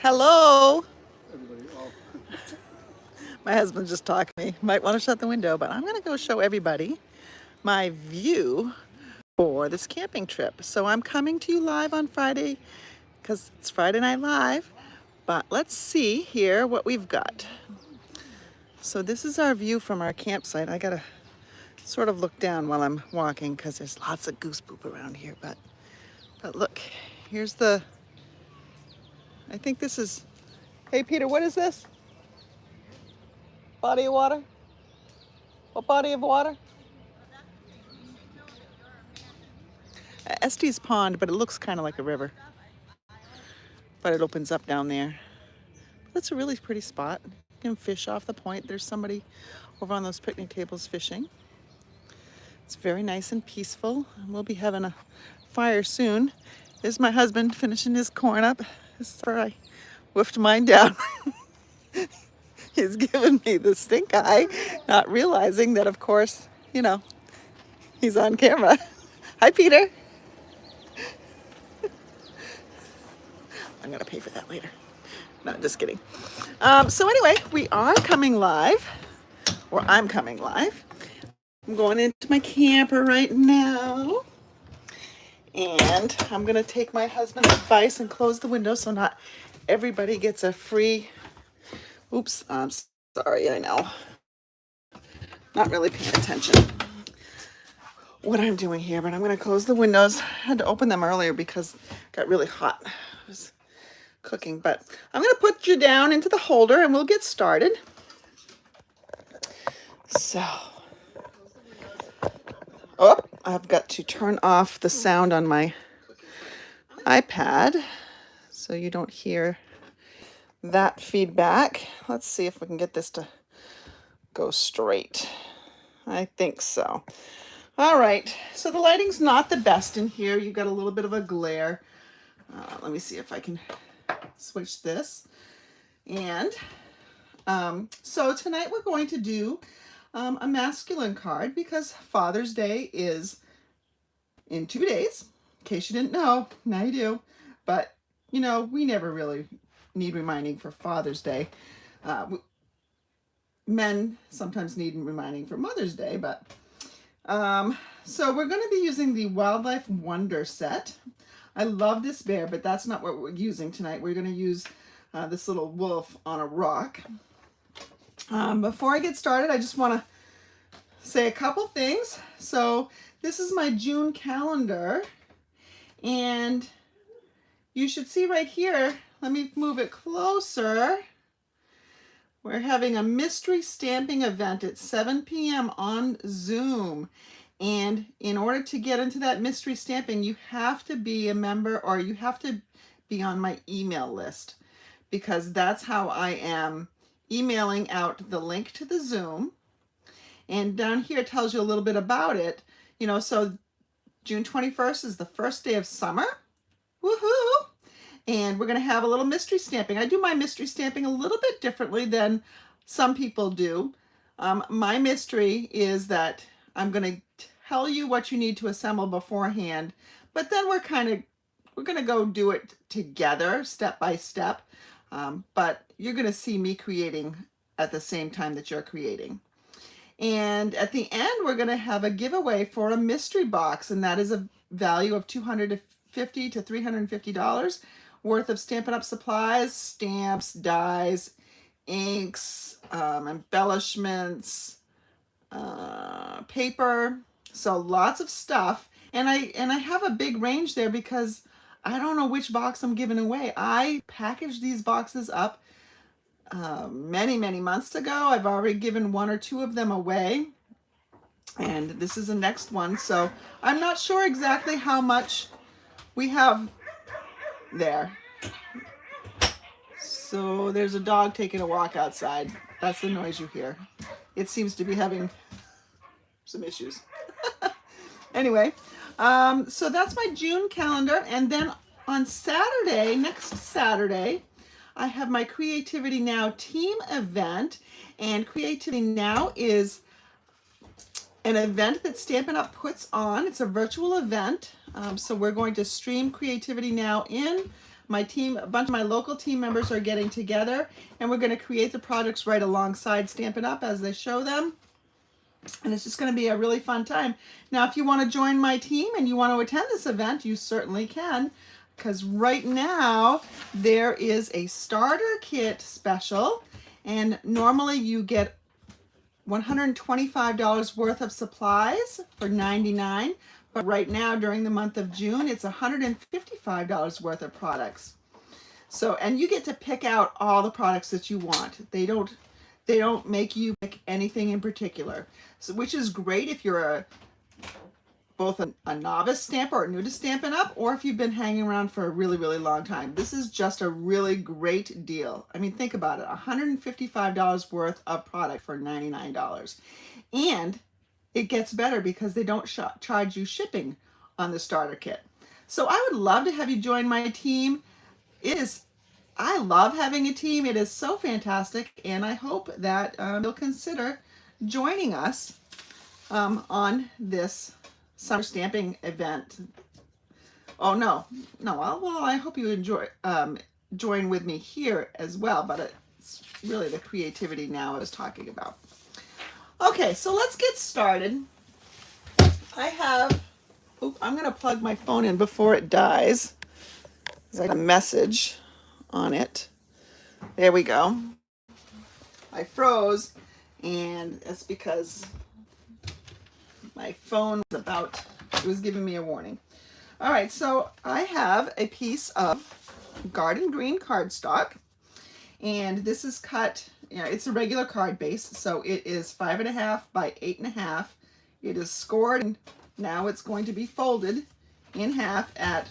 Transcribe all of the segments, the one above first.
Hello. Everybody, well, My husband just talked to me. Might want to shut the window, but I'm going to go show everybody my view for this camping trip. So I'm coming to you live on Friday because it's Friday Night Live. But let's see here what we've got. So this is our view from our campsite. I got to sort of look down while I'm walking because there's lots of goose poop around here. But look, here's the, I think this is, hey Peter, what is this? Body of water? What body of water? Estes Pond, but it looks kind of like a river. But it opens up down there. That's a really pretty spot. You can fish off the point. There's somebody over on those picnic tables fishing. It's very nice and peaceful. We'll be having a fire soon. There's my husband finishing his corn up. Sorry, I whiffed mine down. He's giving me the stink eye, not realizing that, of course, he's on camera. Hi, Peter. I'm going to pay for that later. No, just kidding. So anyway, we are coming live, or I'm coming live. I'm going into my camper right now. And I'm going to take my husband's advice and close the window so not everybody gets a free... Oops, I'm sorry, I know. Not really paying attention what I'm doing here, but I'm going to close the windows. I had to open them earlier because it got really hot. It was cooking, but I'm going to put you down into the holder and we'll get started. So, I've got to turn off the sound on my iPad so you don't hear that feedback. Let's see if we can get this to go straight. I think so. All right, so the lighting's not the best in here. You've got a little bit of a glare. Let me see if I can switch this. And so tonight we're going to do a masculine card because Father's Day is in 2 days. In case you didn't know, now you do. But, we never really need reminding for Father's Day. Men sometimes need reminding for Mother's Day, but so we're going to be using the Wildlife Wonder set. I love this bear, but that's not what we're using tonight. We're going to use this little wolf on a rock. Before I get started, I just want to say a couple things. So this is my June calendar, and you should see right here, let me move it closer. We're having a mystery stamping event at 7 p.m. on Zoom. And in order to get into that mystery stamping, you have to be a member or you have to be on my email list because that's how I am emailing out the link to the Zoom. And down here it tells you a little bit about it. So June 21st is the first day of summer. Woohoo! And we're going to have a little mystery stamping. I do my mystery stamping a little bit differently than some people do. My mystery is that I'm going to tell you what you need to assemble beforehand, but then we're going to go do it together, step by step. But you're going to see me creating at the same time that you're creating. And at the end, we're going to have a giveaway for a mystery box, and that is a value of $250 to $350 worth of Stampin' Up! Supplies, stamps, dies, inks, embellishments, paper, so lots of stuff. And I have a big range there because I don't know which box I'm giving away. I packaged these boxes up many months ago. I've already given 1 or 2 of them away, and this is the next one. So I'm not sure exactly how much we have there. So there's a dog taking a walk outside. That's the noise you hear. It seems to be having some issues. Anyway, so that's my June calendar. And then on Saturday, next Saturday, I have my Creativity Now team event. And Creativity Now is an event that Stampin' Up! Puts on. It's a virtual event. So we're going to stream Creativity Now in my team, a bunch of my local team members are getting together, and we're going to create the projects right alongside Stampin' Up! As they show them. And it's just going to be a really fun time. Now, if you want to join my team and you want to attend this event, you certainly can, because right now there is a starter kit special, and normally you get $125 worth of supplies for $99, but right now during the month of June it's $155 worth of products. So, and you get to pick out all the products that you want. They don't make you pick anything in particular, so which is great if you're both a novice stamper or new to Stampin' Up, or if you've been hanging around for a really, really long time. This is just a really great deal. I mean, think about it, $155 worth of product for $99. And it gets better because they don't charge you shipping on the starter kit. So I would love to have you join my team. I love having a team. It is so fantastic, and I hope that you'll consider joining us on this summer stamping event. Oh no, well, I hope you enjoy join with me here as well, but it's really the creativity now I was talking about. Okay, so let's get started. I'm gonna plug my phone in before it dies. There's like a message on it. There we go. I froze, and that's because my phone was giving me a warning. All right, so I have a piece of garden green cardstock, and this is cut, it's a regular card base, so it is 5.5 by 8.5. It is scored, and now it's going to be folded in half at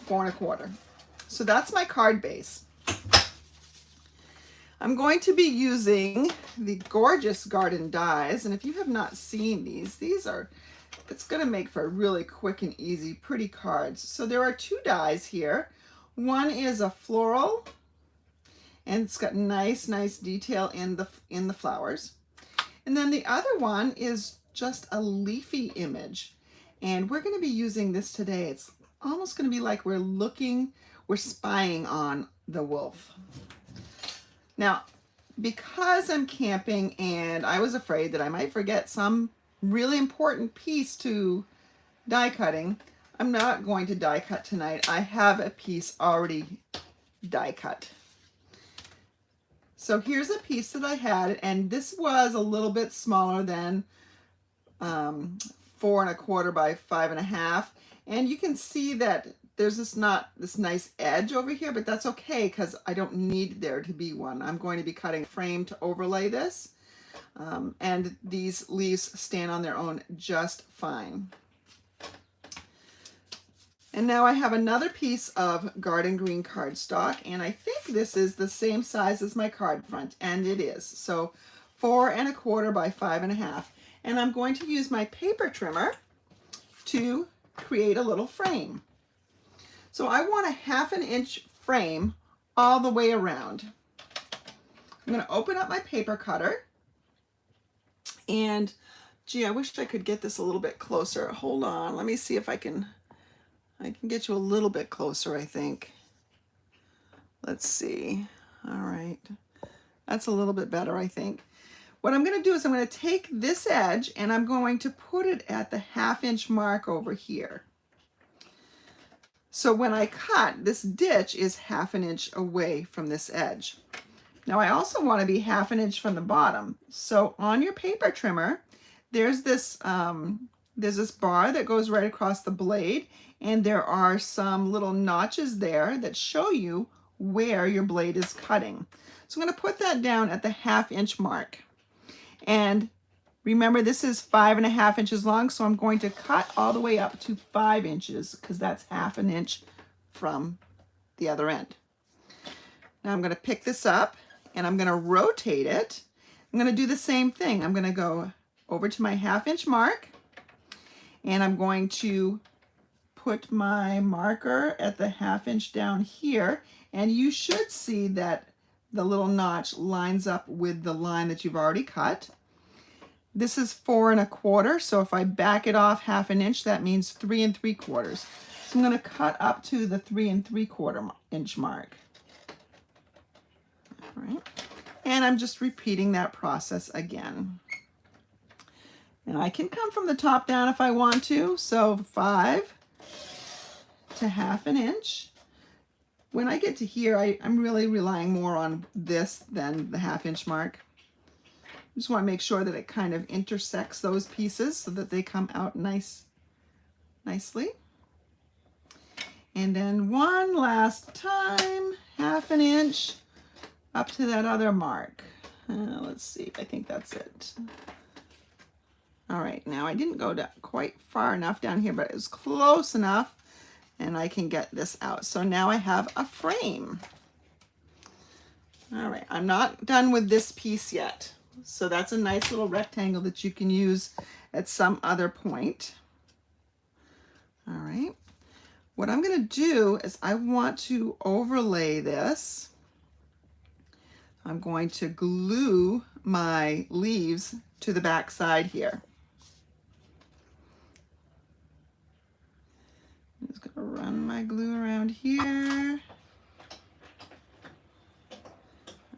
4.25. So that's my card base. I'm going to be using the gorgeous garden dies, and if you have not seen these it's going to make for really quick and easy, pretty cards. So there are two dies here. One is a floral, and it's got nice detail in the flowers. And then the other one is just a leafy image, and we're going to be using this today. It's almost going to be like we're spying on the wolf. Now, because I'm camping and I was afraid that I might forget some really important piece to die cutting, I'm not going to die cut tonight. I have a piece already die cut. So here's a piece that I had, and this was a little bit smaller than 4.25 by 5.5, and you can see that there's not this nice edge over here, but that's okay because I don't need there to be one. I'm going to be cutting a frame to overlay this, and these leaves stand on their own just fine. And now I have another piece of garden green cardstock, and I think this is the same size as my card front, and it is. So 4.25 by 5.5, and I'm going to use my paper trimmer to create a little frame. So I want a 1/2 inch frame all the way around. I'm going to open up my paper cutter, and gee, I wish I could get this a little bit closer. Hold on, let me see if I can get you a little bit closer, I think. Let's see. All right, that's a little bit better, I think. What I'm going to do is I'm going to take this edge and I'm going to put it at the 1/2 inch mark over here. So when I cut, this ditch is 1/2 inch away from this edge. Now I also want to be 1/2 inch from the bottom. So on your paper trimmer, there's this bar that goes right across the blade, and there are some little notches there that show you where your blade is cutting. So I'm going to put that down at the 1/2 inch mark. And remember, this is 5.5 inches long, so I'm going to cut all the way up to 5 inches because that's 1/2 inch from the other end. Now I'm going to pick this up and I'm going to rotate it. I'm going to do the same thing. I'm going to go over to my 1/2 inch mark, and I'm going to put my marker at the 1/2 inch down here, and you should see that the little notch lines up with the line that you've already cut. This is 4.25, so if I back it off 1/2 inch, that means 3 3/4. I'm going to cut up to the 3 3/4 inch mark. All right. And I'm just repeating that process again. And I can come from the top down if I want to. So 5 to 1/2 inch. When I get to here, I'm really relying more on this than the 1/2 inch mark. Just want to make sure that it kind of intersects those pieces so that they come out nicely. And then one last time, 1/2 inch up to that other mark. Let's see, I think that's it. All right, now I didn't go quite far enough down here, but it was close enough, and I can get this out. So now I have a frame. All right, I'm not done with this piece yet. So that's a nice little rectangle that you can use at some other point. All right, what I'm going to do is I want to overlay this. I'm going to glue my leaves to the back side here. I'm just going to run my glue around here.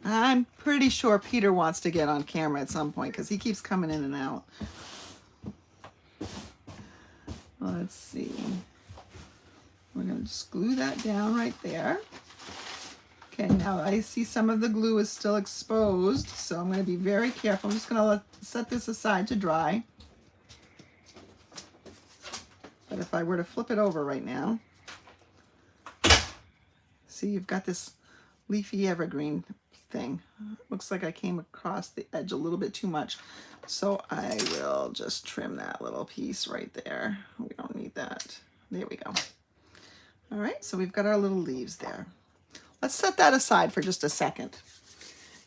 I'm pretty sure Peter wants to get on camera at some point because he keeps coming in and out. Let's see. We're going to just glue that down right there. Okay, now I see some of the glue is still exposed, so I'm going to be very careful. I'm just going to set this aside to dry. But if I were to flip it over right now, see, you've got this leafy evergreen thing. Looks like I came across the edge a little bit too much, so I will just trim that little piece right there. We don't need that. There we go. All right, so we've got our little leaves there. Let's set that aside for just a second.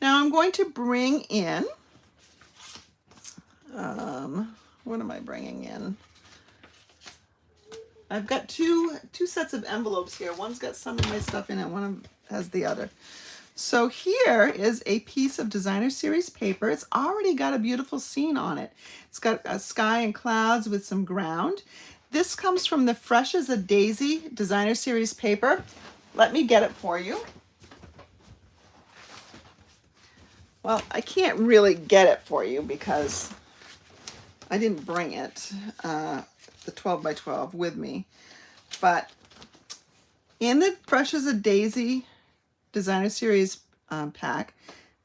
Now I'm going to bring in, what am I bringing in? I've got two sets of envelopes here. One's got some of my stuff in it, one has the other. So here is a piece of designer series paper. It's already got a beautiful scene on it. It's got a sky and clouds with some ground. This comes from the Fresh as a Daisy designer series paper. Let me get it for you. Well, I can't really get it for you because I didn't bring it, the 12 by 12 with me. But in the Fresh as a Daisy designer series pack,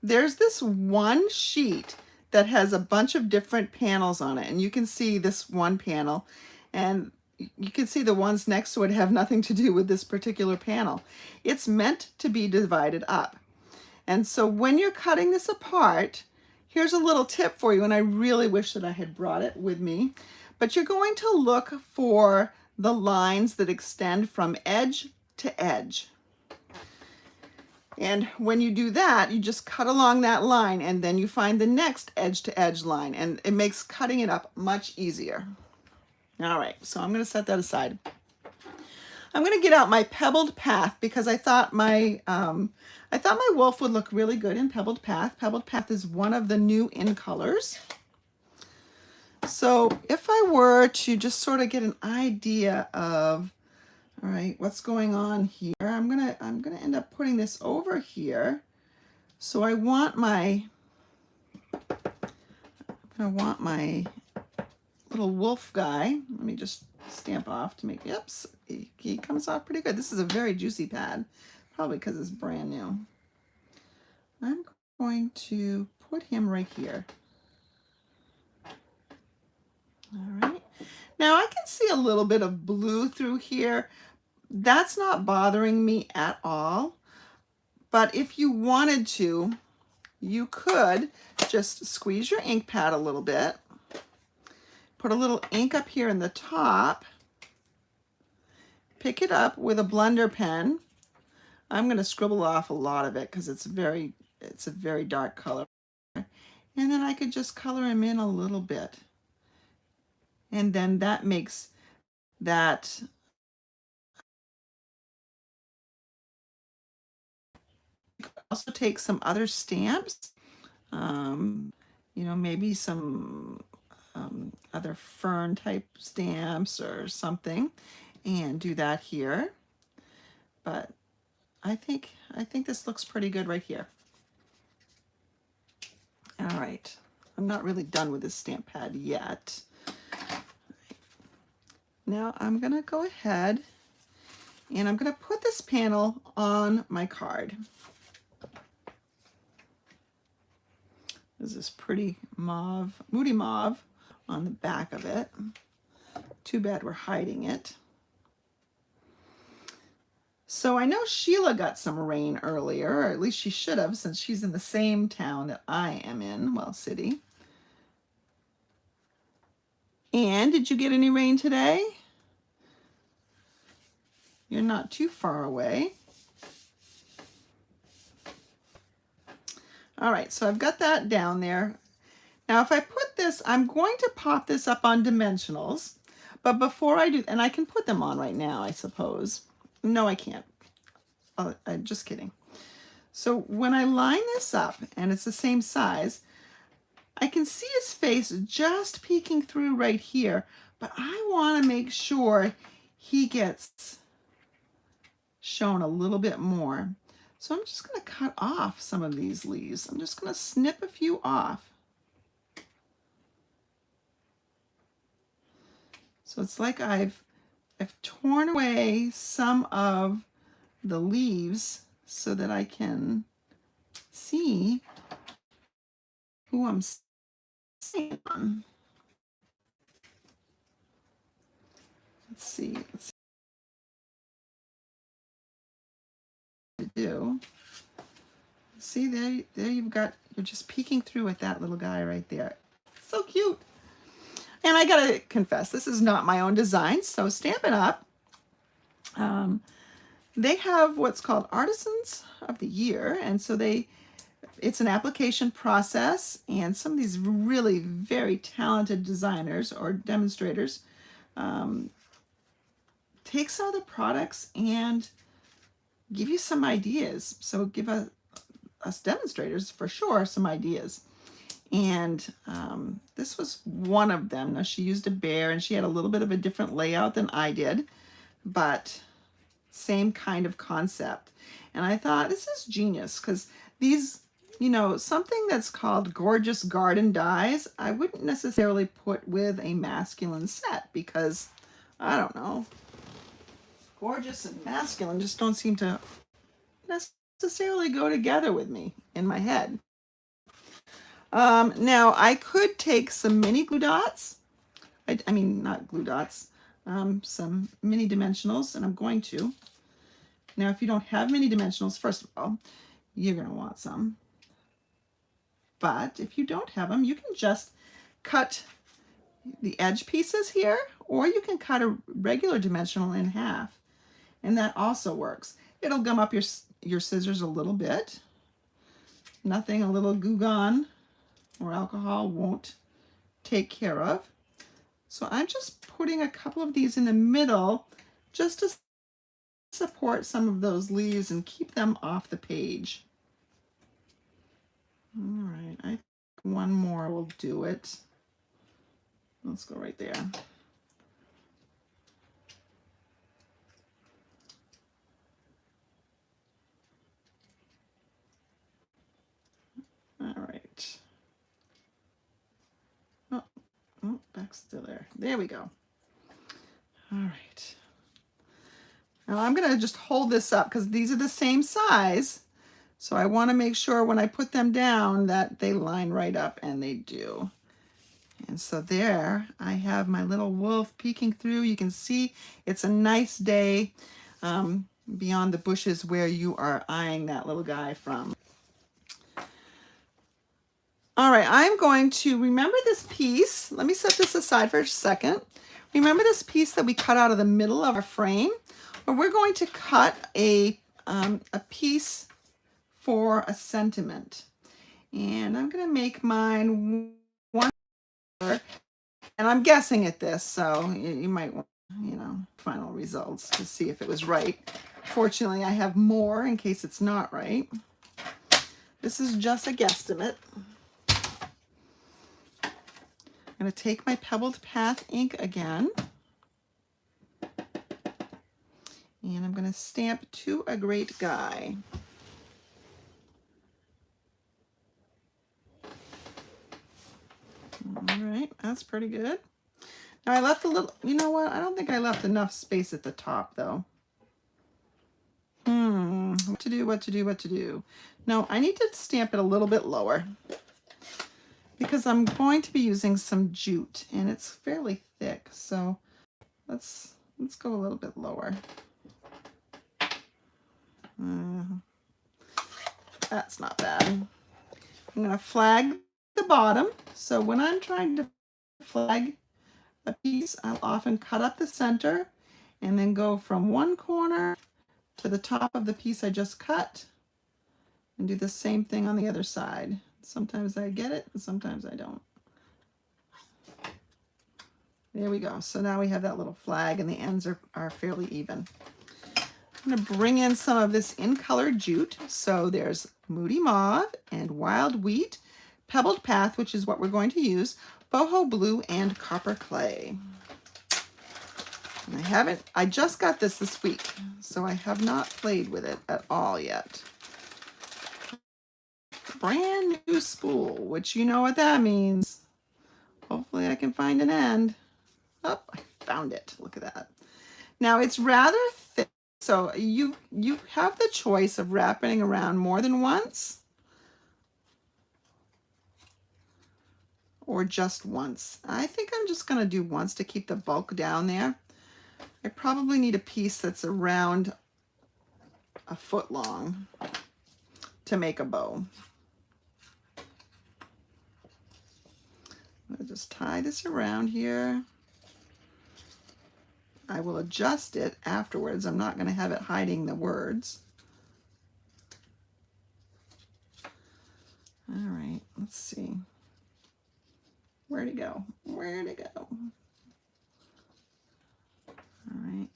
there's this one sheet that has a bunch of different panels on it, and you can see this one panel, and you can see the ones next to it have nothing to do with this particular panel. It's meant to be divided up. And so when you're cutting this apart, here's a little tip for you, and I really wish that I had brought it with me, but you're going to look for the lines that extend from edge to edge. And when you do that, you just cut along that line, and then you find the next edge to edge line, and it makes cutting it up much easier. All right, so I'm going to set that aside. I'm going to get out my Pebbled Path because I thought my wolf would look really good in Pebbled Path. Pebbled Path is one of the new in colors. So if I were to just sort of get an idea of, all right, what's going on here, I'm gonna end up putting this over here. So I want my little wolf guy. Let me just stamp off to make, yep, he comes off pretty good. This is a very juicy pad, probably because it's brand new. I'm going to put him right here. All right. Now I can see a little bit of blue through here. That's not bothering me at all. But if you wanted to, you could just squeeze your ink pad a little bit. Put a little ink up here in the top. Pick it up with a blender pen. I'm going to scribble off a lot of it because it's a very dark color. And then I could just color him in a little bit. And then that makes that also take some other stamps, maybe some other fern type stamps or something, and do that here. But I think this looks pretty good right here. All right, I'm not really done with this stamp pad yet. Now I'm gonna go ahead and I'm gonna put this panel on my card. There's this pretty mauve, moody mauve on the back of it. Too bad we're hiding it. So I know Sheila got some rain earlier, or at least she should have, since she's in the same town that I am in, well, city. And did you get any rain today? You're not too far away. All right, so I've got that down there. Now if I put this, I'm going to pop this up on dimensionals, but before I do, and I can put them on right now, I suppose. No, I can't. I'm just kidding. So when I line this up and it's the same size, I can see his face just peeking through right here, but I want to make sure he gets shown a little bit more. So I'm just going to cut off some of these leaves. I'm just going to snip a few off. So it's like I've torn away some of the leaves so that I can see who I'm seeing on. Let's see. To do. See, there you've got, you're just peeking through at that little guy right there. So cute. And I gotta confess, this is not my own design, so Stampin' Up! They have what's called Artisans of the Year, and so it's an application process, and some of these really very talented designers or demonstrators take some of the products and give you some ideas. So give us demonstrators, for sure, some ideas. And this was one of them. Now she used a bear and she had a little bit of a different layout than I did, but same kind of concept. And I thought, this is genius, because these, you know, something that's called gorgeous garden dies, I wouldn't necessarily put with a masculine set, because I don't know, gorgeous and masculine just don't seem to necessarily go together with me in my head. Now I could take some mini glue dots, I mean not glue dots, some mini dimensionals, and I'm going to. Now if you don't have mini dimensionals, first of all, you're going to want some. But if you don't have them, you can just cut the edge pieces here, or you can cut a regular dimensional in half, and that also works. It'll gum up your scissors a little bit. Nothing a little Goo Gone or alcohol won't take care of. So I'm just putting a couple of these in the middle just to support some of those leaves and keep them off the page. All right, I think one more will do it. Let's go right there. All right. Oh, back still there. There we go. All right. Now I'm going to just hold this up because these are the same size. So I want to make sure when I put them down that they line right up, and they do. And so there I have my little wolf peeking through. You can see it's a nice day beyond the bushes where you are eyeing that little guy from. All right, I'm going to remember this piece. Let me set this aside for a second. Remember this piece that we cut out of the middle of our frame? Well, we're going to cut a piece for a sentiment. And I'm going to make mine one, and I'm guessing at this, so you might want, you know, final results to see if it was right. Fortunately, I have more in case it's not right. This is just a guesstimate. I'm going to take my Pebbled Path ink again. And I'm going to stamp "To a Great Guy." All right, that's pretty good. Now I left a little, you know what? I don't think I left enough space at the top though. What to do, what to do, what to do? No, I need to stamp it a little bit lower because I'm going to be using some jute and it's fairly thick. So let's go a little bit lower. That's not bad. I'm going to flag the bottom. So when I'm trying to flag a piece, I'll often cut up the center and then go from one corner to the top of the piece I just cut and do the same thing on the other side. Sometimes I get it and sometimes I don't. There we go. So now we have that little flag and the ends are fairly even. I'm going to bring in some of this in color jute. So there's Moody Mauve and Wild Wheat, Pebbled Path, which is what we're going to use, Boho Blue, and Copper Clay. And I just got this week, so I have not played with it at all yet. Brand new spool, which you know what that means. Hopefully I can find an end. Oh, I found it. Look at that. Now it's rather thick, so you have the choice of wrapping around more than once or just once. I think I'm just going to do once to keep the bulk down there. I probably need a piece that's around a foot long to make a bow. I'm going to just tie this around here. I will adjust it afterwards. I'm not going to have it hiding the words. All right, let's see. Where'd it go? Where'd it go? All right,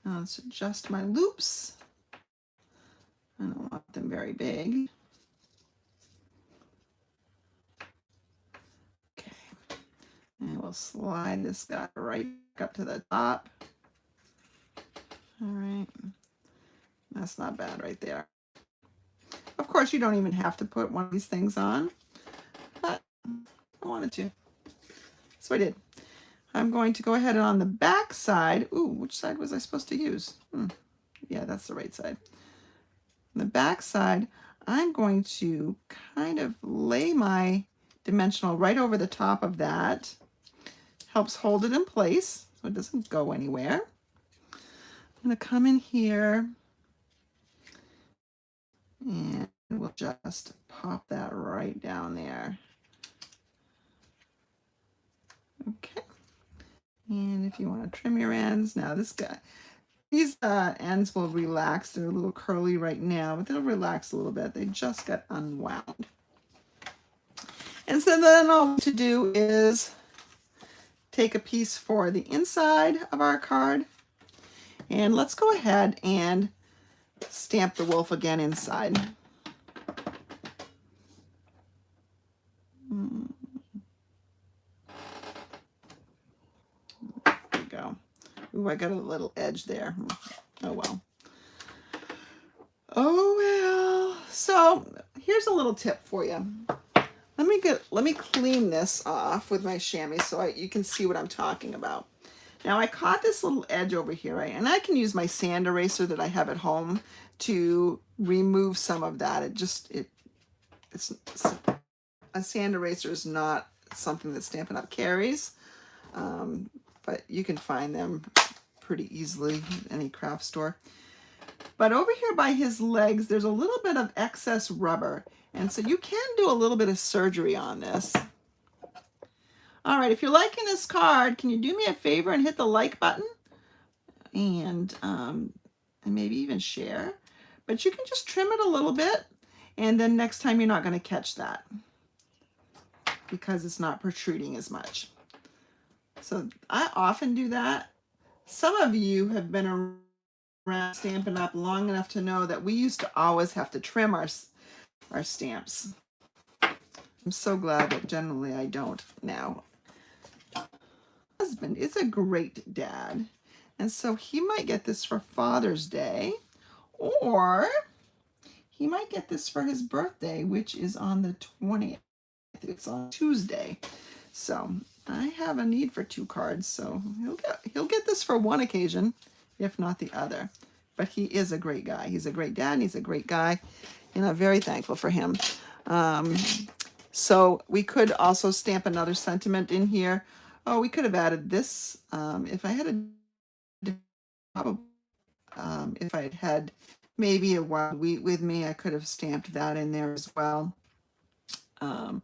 now let's adjust my loops. I don't want them very big. Okay, and we'll slide this guy right up to the top. All right, that's not bad right there. Of course, you don't even have to put one of these things on, but I wanted to, so I did. I'm going to go ahead and on the back side, ooh, which side was I supposed to use? Yeah, that's the right side. On the back side, I'm going to kind of lay my dimensional right over the top of that. Helps hold it in place so it doesn't go anywhere. I'm going to come in here and we'll just pop that right down there. Okay. And if you want to trim your ends, now these ends will relax. They're a little curly right now, but they'll relax a little bit. They just got unwound. And so then all we have to do is take a piece for the inside of our card. And let's go ahead and stamp the wolf again inside. There we go. Ooh, I got a little edge there. Oh well. Oh well. So here's a little tip for you. Let me clean this off with my chamois so you can see what I'm talking about. Now I caught this little edge over here, right? And I can use my sand eraser that I have at home to remove some of that. It's a sand eraser is not something that Stampin' Up! Carries, but you can find them pretty easily at any craft store. But over here by his legs, there's a little bit of excess rubber, and so you can do a little bit of surgery on this. All right, if you're liking this card, can you do me a favor and hit the like button and maybe even share? But you can just trim it a little bit, and then next time you're not going to catch that because it's not protruding as much. So I often do that. Some of you have been around Stampin' Up! Long enough to know that we used to always have to trim our stamps. I'm so glad that generally I don't now. Husband is a great dad. And so he might get this for Father's Day, or he might get this for his birthday, which is on the 20th. It's on Tuesday. So I have a need for 2 cards, so he'll get this for one occasion, if not the other. But he is a great guy. He's a great dad, and he's a great guy, and I'm very thankful for him. So we could also stamp another sentiment in here. Oh, we could have added this. If I had if I had maybe a wild wheat with me, I could have stamped that in there as well. But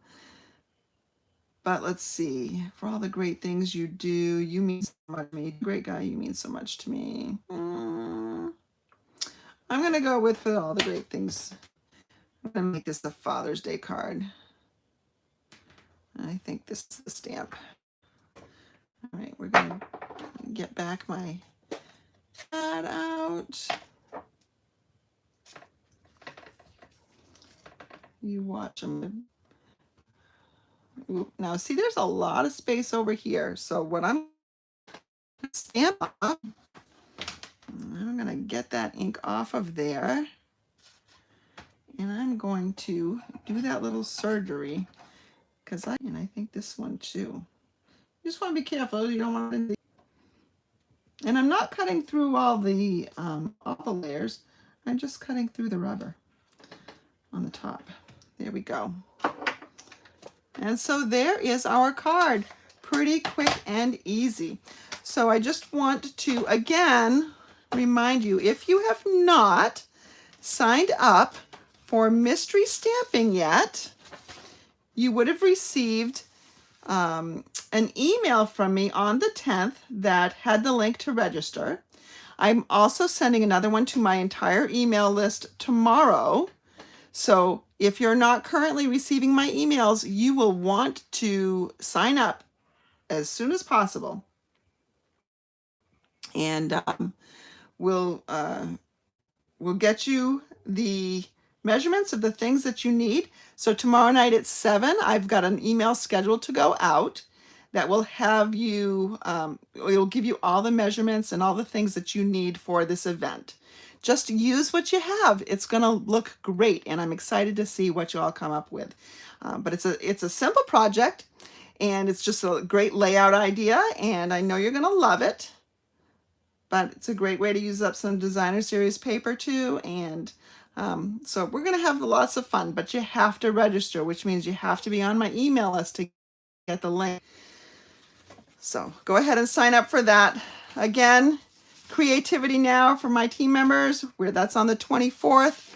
let's see. For all the great things you do, you mean so much to me. Great guy, you mean so much to me. I'm going to go with for all the great things. I'm going to make this the Father's Day card. I think this is the stamp. All right, we're going to get back my pad out. You watch them. Now, see, there's a lot of space over here. So what I'm going to stamp up, I'm going to get that ink off of there. And I'm going to do that little surgery because I think this one too. You just want to be careful. You don't want to. And I'm not cutting through all the layers. I'm just cutting through the rubber on the top. There we go. And so there is our card. Pretty quick and easy. So I just want to again remind you, if you have not signed up for mystery stamping yet, you would have received an email from me on the 10th that had the link to register. I'm also sending another one to my entire email list tomorrow. So if you're not currently receiving my emails, you will want to sign up as soon as possible. And we'll get you the measurements of the things that you need. So tomorrow night at 7, I've got an email scheduled to go out that will have you, it'll give you all the measurements and all the things that you need for this event. Just use what you have. It's going to look great, and I'm excited to see what you all come up with. But it's a simple project, and it's just a great layout idea, and I know you're going to love it. But it's a great way to use up some designer series paper too, and so we're going to have lots of fun, but you have to register, which means you have to be on my email list to get the link. So go ahead and sign up for that. Again, Creativity Now for my team members, where that's on the 24th.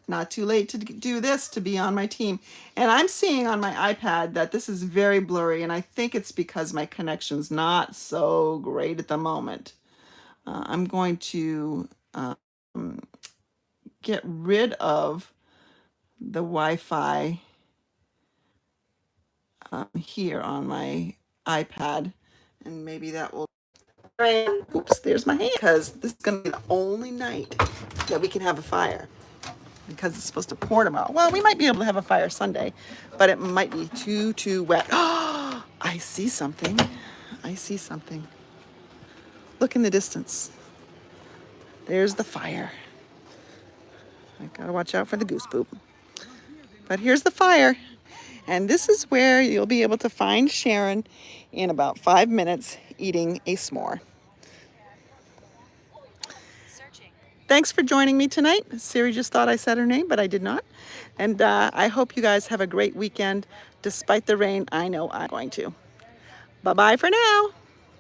Not too late to do this, to be on my team. And I'm seeing on my iPad that this is very blurry, and I think it's because my connection's not so great at the moment. I'm going to get rid of the Wi-Fi here on my iPad, and maybe that will. Oops, there's my hand, because this is going to be the only night that we can have a fire, because it's supposed to pour tomorrow. Well, we might be able to have a fire Sunday, but it might be too wet. Oh, I see something. I see something. Look in the distance. There's the fire. I gotta watch out for the goose poop. But here's the fire. And this is where you'll be able to find Sharon in about 5 minutes eating a s'more. Thanks for joining me tonight. Siri just thought I said her name, but I did not. And I hope you guys have a great weekend. Despite the rain, I know I'm going to. Bye-bye for now.